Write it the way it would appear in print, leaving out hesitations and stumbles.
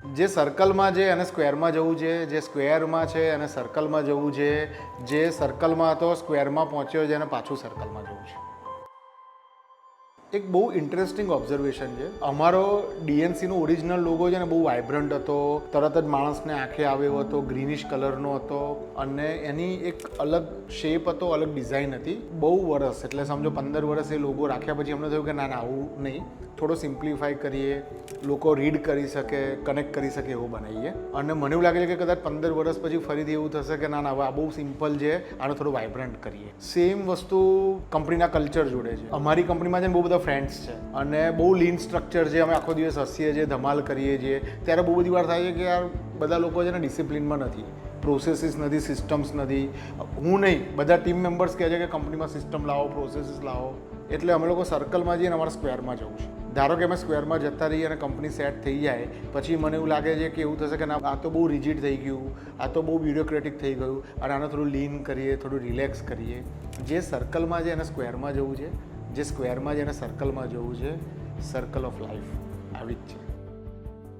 જે સર્કલમાં છે એને સ્ક્વેરમાં જવું છે, જે સ્ક્વેરમાં છે એને સર્કલમાં જવું છે, જે સર્કલમાં હતો સ્ક્વેરમાં પહોંચ્યો છે એને પાછું સર્કલમાં જવું છે. એક બહુ ઇન્ટરેસ્ટિંગ ઓબ્ઝર્વેશન છે. અમારો ડીએનસીનો ઓરિજિનલ લોગો છે ને બહુ વાઇબ્રન્ટ હતો, તરત જ માણસને આંખે આવે એવો હતો, ગ્રીનિશ કલરનો હતો અને એની એક અલગ શેપ હતો, અલગ ડિઝાઇન હતી. બહુ વર્ષ એટલે સમજો 15 વર્ષ એ લોગો રાખ્યા પછી અમને થયું કે ના આવું નહીં, થોડો સિમ્પ્લિફાઈ કરીએ, લોકો રીડ કરી શકે, કનેક્ટ કરી શકે એવું બનાવીએ. અને મને એવું લાગે છે કે કદાચ 15 વર્ષ પછી ફરીથી એવું થશે કે ના હવે આ બહુ સિમ્પલ છે, આને થોડું વાઇબ્રન્ટ કરીએ. સેમ વસ્તુ કંપનીના કલ્ચર જોડે છે. અમારી કંપનીમાં છે ને બહુ બધા ફ્રેન્ડ્સ છે અને બહુ લીન સ્ટ્રક્ચર છે. અમે આખો દિવસ હસીએ છીએ, ધમાલ કરીએ છીએ. ત્યારે બહુ બધી વાર થાય છે કે યાર બધા લોકો છે ને ડિસિપ્લિનમાં નથી, પ્રોસેસીસ નથી, સિસ્ટમ્સ નથી. હું નહીં, બધા ટીમ મેમ્બર્સ કહે છે કે કંપનીમાં સિસ્ટમ લાવો, પ્રોસેસીસ લાવો. એટલે અમે લોકો સર્કલમાં જઈએ અને અમારે સ્ક્વેરમાં જવું છે. ધારો કે અમે સ્ક્વેરમાં જતા રહીએ અને કંપની સેટ થઈ જાય પછી મને એવું લાગે છે કે એવું થશે કે ના આ તો બહુ રિજિડ થઈ ગયું, આ તો બહુ બ્યુરોક્રેટિક થઈ ગયું અને આને થોડું લીન કરીએ, થોડું રિલેક્સ કરીએ. જે સર્કલમાં છે એને સ્ક્વેરમાં જવું છે, જે સ્ક્વેરમાં છે એને સર્કલમાં જવું છે. સર્કલ ઓફ લાઈફ આવી જ છે.